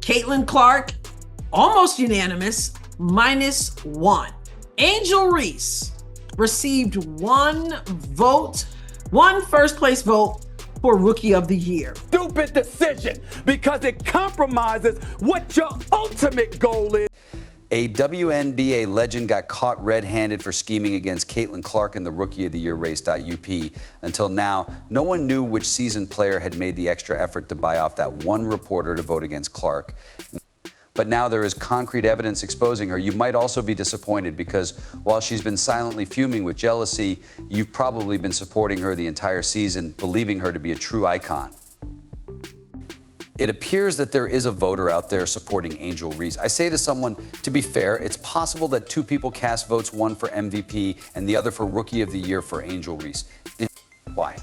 Caitlin Clark, almost unanimous, -1. Angel Reese received one first place vote for Rookie of the Year. Stupid decision because it compromises what your ultimate goal is. A WNBA legend got caught red-handed for scheming against Caitlin Clark in the Rookie of the Year race. UP. Until now, no one knew which seasoned player had made the extra effort to buy off that one reporter to vote against Clark. But now there is concrete evidence exposing her. You might also be disappointed because while she's been silently fuming with jealousy, you've probably been supporting her the entire season, believing her to be a true icon. It appears that there is a voter out there supporting Angel Reese. I say to someone, to be fair, it's possible that two people cast votes, one for MVP and the other for Rookie of the Year for Angel Reese. Why?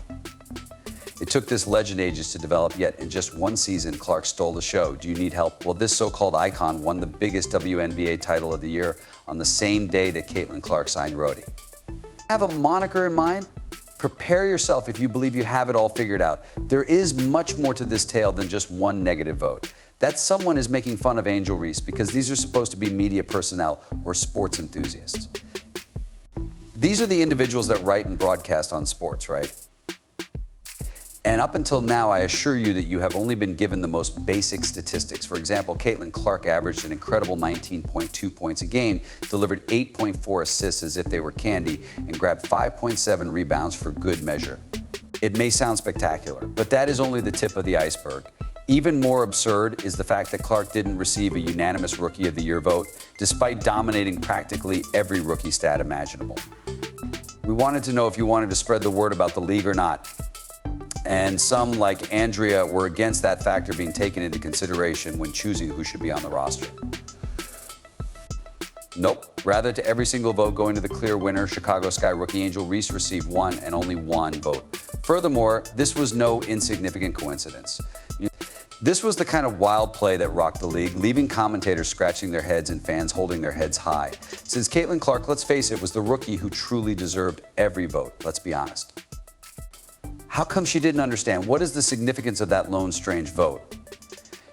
It took this legend ages to develop, yet in just one season, Clark stole the show. Do you need help? Well, this so-called icon won the biggest WNBA title of the year on the same day that Caitlin Clark signed ROTY. Have a moniker in mind? Prepare yourself if you believe you have it all figured out. There is much more to this tale than just one negative vote. That someone is making fun of Angel Reese because these are supposed to be media personnel or sports enthusiasts. These are the individuals that write and broadcast on sports, right? And up until now, I assure you that you have only been given the most basic statistics. For example, Caitlin Clark averaged an incredible 19.2 points a game, delivered 8.4 assists as if they were candy, and grabbed 5.7 rebounds for good measure. It may sound spectacular, but that is only the tip of the iceberg. Even more absurd is the fact that Clark didn't receive a unanimous Rookie of the Year vote, despite dominating practically every rookie stat imaginable. We wanted to know if you wanted to spread the word about the league or not. And some, like Andrea, were against that factor being taken into consideration when choosing who should be on the roster. Nope. Rather, to every single vote going to the clear winner, Chicago Sky rookie Angel Reese received one and only one vote. Furthermore, this was no insignificant coincidence. This was the kind of wild play that rocked the league, leaving commentators scratching their heads and fans holding their heads high. Since Caitlin Clark, let's face it, was the rookie who truly deserved every vote, let's be honest. How come she didn't understand? What is the significance of that lone strange vote?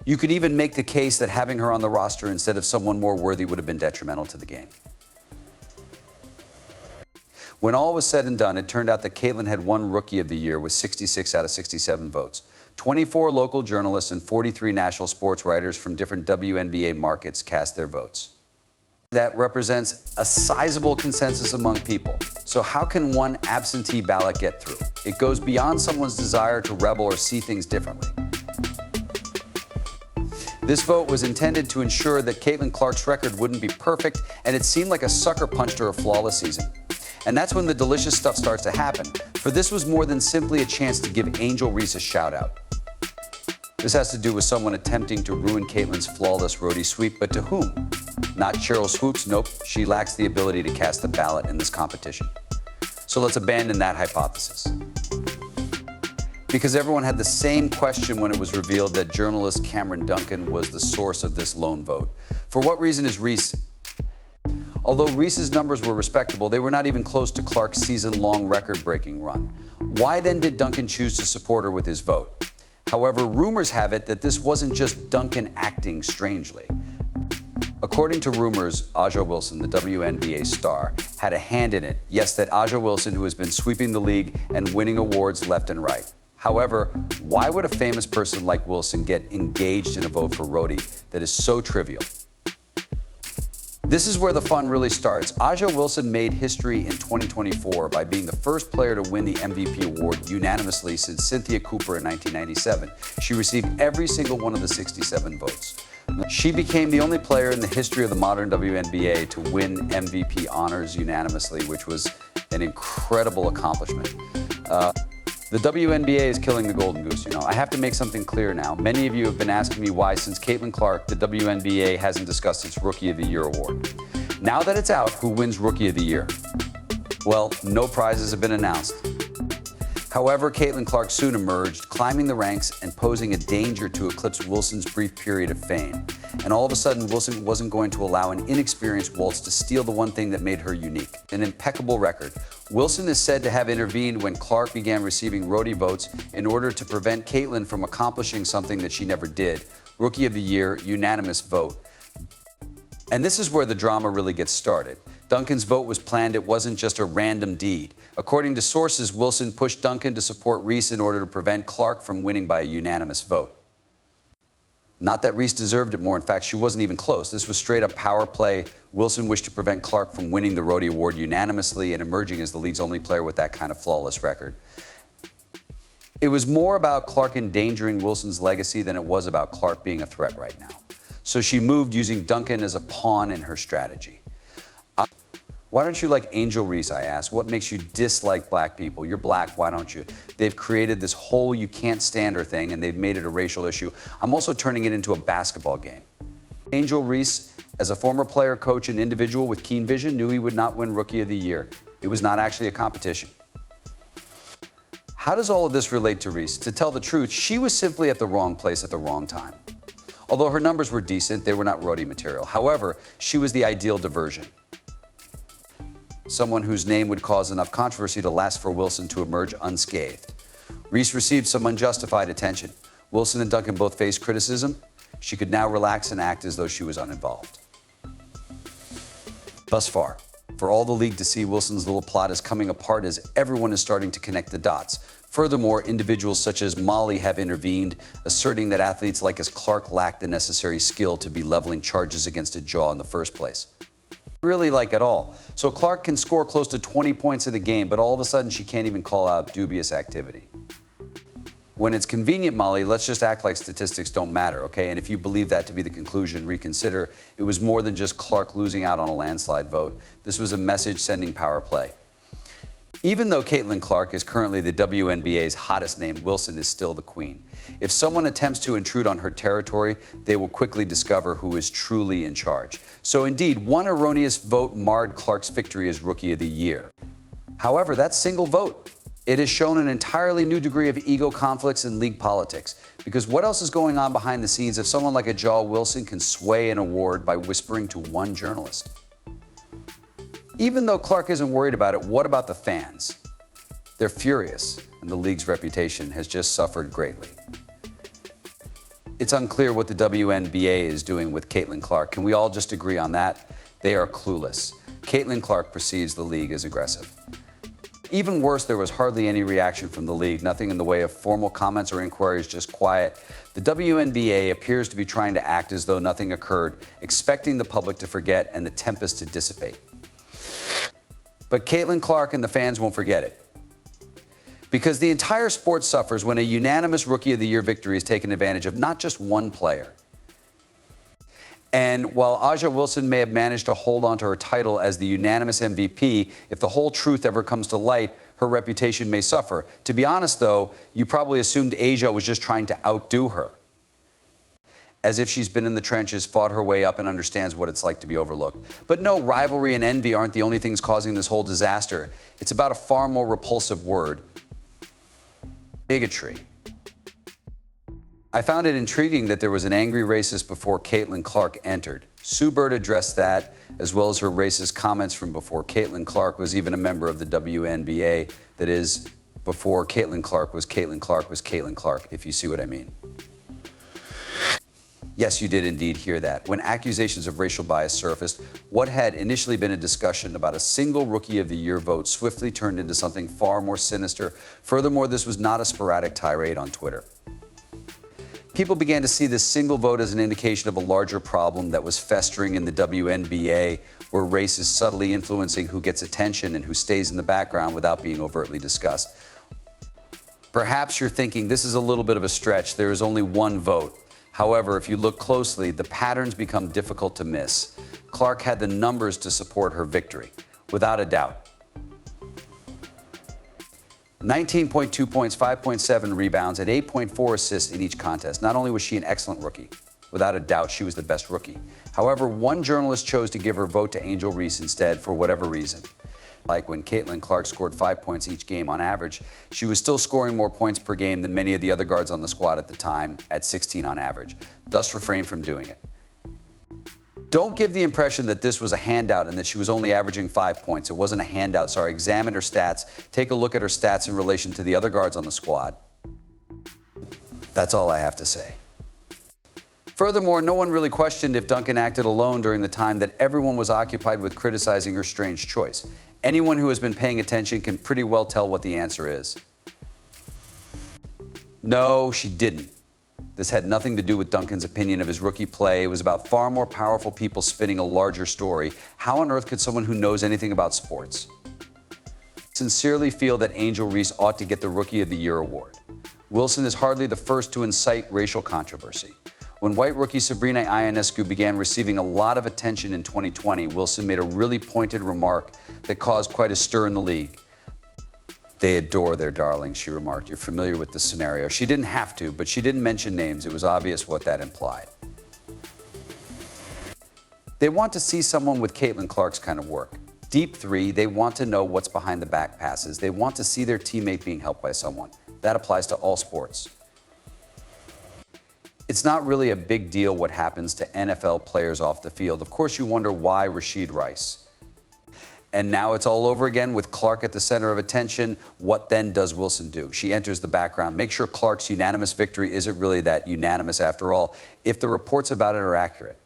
You could even make the case that having her on the roster instead of someone more worthy would have been detrimental to the game. When all was said and done, it turned out that Caitlin had won Rookie of the Year with 66 out of 67 votes. 24 local journalists and 43 national sports writers from different WNBA markets cast their votes. That represents a sizable consensus among people. So how can one absentee ballot get through? It goes beyond someone's desire to rebel or see things differently. This vote was intended to ensure that Caitlin Clark's record wouldn't be perfect, and it seemed like a sucker punched her a flawless season. And that's when the delicious stuff starts to happen, for this was more than simply a chance to give Angel Reese a shout out. This has to do with someone attempting to ruin Caitlin's flawless ROTY sweep, but to whom? Not Cheryl Swoops, nope, she lacks the ability to cast a ballot in this competition. So let's abandon that hypothesis. Because everyone had the same question when it was revealed that journalist Cameron Duncan was the source of this lone vote. For what reason is Reese? Although Reese's numbers were respectable, they were not even close to Clark's season-long record-breaking run. Why then did Duncan choose to support her with his vote? However, rumors have it that this wasn't just Duncan acting strangely. According to rumors, A'ja Wilson, the WNBA star, had a hand in it. Yes, that A'ja Wilson, who has been sweeping the league and winning awards left and right. However, why would a famous person like Wilson get engaged in a vote for ROTY that is so trivial? This is where the fun really starts. A'ja Wilson made history in 2024 by being the first player to win the MVP award unanimously since Cynthia Cooper in 1997. She received every single one of the 67 votes. She became the only player in the history of the modern WNBA to win MVP honors unanimously, which was an incredible accomplishment. The WNBA is killing the golden goose, you know. I have to make something clear now. Many of you have been asking me why, since Caitlin Clark, the WNBA hasn't discussed its Rookie of the Year award. Now that it's out, who wins Rookie of the Year? Well, no prizes have been announced. However, Caitlin Clark soon emerged, climbing the ranks and posing a danger to eclipse Wilson's brief period of fame. And all of a sudden, Wilson wasn't going to allow an inexperienced Waltz to steal the one thing that made her unique, an impeccable record. Wilson is said to have intervened when Clark began receiving ROTY votes in order to prevent Caitlin from accomplishing something that she never did. Rookie of the Year, unanimous vote. And this is where the drama really gets started. Duncan's vote was planned. It wasn't just a random deed. According to sources, Wilson pushed Duncan to support Reese in order to prevent Clark from winning by a unanimous vote. Not that Reese deserved it more. In fact, she wasn't even close. This was straight up power play. Wilson wished to prevent Clark from winning the ROTY award unanimously and emerging as the league's only player with that kind of flawless record. It was more about Clark endangering Wilson's legacy than it was about Clark being a threat right now. So she moved using Duncan as a pawn in her strategy. Why don't you like Angel Reese, I asked. What makes you dislike black people? You're black, why don't you? They've created this whole you can't stand her thing, and they've made it a racial issue. I'm also turning it into a basketball game. Angel Reese, as a former player, coach, and individual with keen vision, knew he would not win Rookie of the Year. It was not actually a competition. How does all of this relate to Reese? To tell the truth, she was simply at the wrong place at the wrong time. Although her numbers were decent, they were not ROTY material. However, she was the ideal diversion. Someone whose name would cause enough controversy to last for Wilson to emerge unscathed. Reese received some unjustified attention. Wilson and Duncan both faced criticism. She could now relax and act as though she was uninvolved. Thus far, for all the league to see, Wilson's little plot is coming apart as everyone is starting to connect the dots. Furthermore, individuals such as Molly have intervened, asserting that athletes like as Clark lacked the necessary skill to be leveling charges against a jaw in the first place. Really like at all. So Clark can score close to 20 points in the game, but all of a sudden she can't even call out dubious activity. When it's convenient, Molly, let's just act like statistics don't matter, okay? And if you believe that to be the conclusion, reconsider. It was more than just Clark losing out on a landslide vote. This was a message-sending power play. Even though Caitlin Clark is currently the WNBA's hottest name, Wilson is still the queen. If someone attempts to intrude on her territory, they will quickly discover who is truly in charge. So indeed, one erroneous vote marred Clark's victory as Rookie of the Year. However, that single vote, it has shown an entirely new degree of ego conflicts in league politics. Because what else is going on behind the scenes if someone like a Jaw Wilson can sway an award by whispering to one journalist? Even though Clark isn't worried about it, what about the fans? They're furious, and the league's reputation has just suffered greatly. It's unclear what the WNBA is doing with Caitlin Clark. Can we all just agree on that? They are clueless. Caitlin Clark perceives the league as aggressive. Even worse, there was hardly any reaction from the league, nothing in the way of formal comments or inquiries, just quiet. The WNBA appears to be trying to act as though nothing occurred, expecting the public to forget and the tempest to dissipate. But Caitlin Clark and the fans won't forget it. Because the entire sport suffers when a unanimous Rookie of the Year victory is taken advantage of not just one player. And while A'ja Wilson may have managed to hold on to her title as the unanimous MVP, if the whole truth ever comes to light, her reputation may suffer. To be honest, though, you probably assumed A'ja was just trying to outdo her. As if she's been in the trenches, fought her way up, and understands what it's like to be overlooked. But no, rivalry and envy aren't the only things causing this whole disaster. It's about a far more repulsive word: bigotry. I found it intriguing that there was an angry racist before Caitlin Clark entered. Sue Bird addressed that, as well as her racist comments from before Caitlin Clark was even a member of the WNBA. That is, before Caitlin Clark was Caitlin Clark was Caitlin Clark, if you see what I mean. Yes, you did indeed hear that. When accusations of racial bias surfaced, what had initially been a discussion about a single Rookie of the Year vote swiftly turned into something far more sinister. Furthermore, this was not a sporadic tirade on Twitter. People began to see this single vote as an indication of a larger problem that was festering in the WNBA, where race is subtly influencing who gets attention and who stays in the background without being overtly discussed. Perhaps you're thinking this is a little bit of a stretch. There is only one vote. However, if you look closely, the patterns become difficult to miss. Clark had the numbers to support her victory, without a doubt. 19.2 points, 5.7 rebounds, and 8.4 assists in each contest. Not only was she an excellent rookie, without a doubt, she was the best rookie. However, one journalist chose to give her vote to Angel Reese instead for whatever reason. Like when Caitlin Clark scored 5 points each game on average, she was still scoring more points per game than many of the other guards on the squad at the time, at 16 on average. Thus refrained from doing it. Don't give the impression that this was a handout and that she was only averaging 5 points. It wasn't a handout. Sorry, examine her stats. Take a look at her stats in relation to the other guards on the squad. That's all I have to say. Furthermore, no one really questioned if Duncan acted alone during the time that everyone was occupied with criticizing her strange choice. Anyone who has been paying attention can pretty well tell what the answer is. No, she didn't. This had nothing to do with Duncan's opinion of his rookie play. It was about far more powerful people spinning a larger story. How on earth could someone who knows anything about sports sincerely feel that Angel Reese ought to get the Rookie of the Year award? Wilson is hardly the first to incite racial controversy. When white rookie Sabrina Ionescu began receiving a lot of attention in 2020, Wilson made a really pointed remark that caused quite a stir in the league. They adore their darlings, she remarked. You're familiar with the scenario. She didn't have to, but she didn't mention names. It was obvious what that implied. They want to see someone with Caitlin Clark's kind of work. Deep three, they want to know what's behind the back passes. They want to see their teammate being helped by someone. That applies to all sports. It's not really a big deal what happens to NFL players off the field. Of course, you wonder why Rashid Rice. And now it's all over again with Clark at the center of attention. What then does Wilson do? She enters the background. Make sure Clark's unanimous victory isn't really that unanimous after all, if the reports about it are accurate.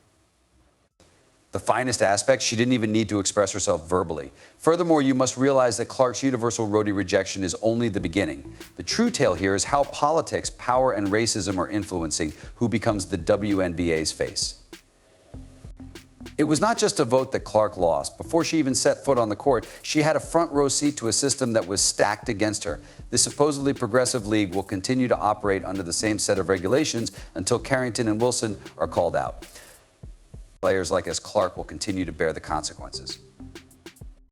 The finest aspect, she didn't even need to express herself verbally. Furthermore, you must realize that Clark's universal ROTY rejection is only the beginning. The true tale here is how politics, power, and racism are influencing who becomes the WNBA's face. It was not just a vote that Clark lost. Before she even set foot on the court, she had a front row seat to a system that was stacked against her. This supposedly progressive league will continue to operate under the same set of regulations until Carrington and Wilson are called out. Players like as Clark will continue to bear the consequences.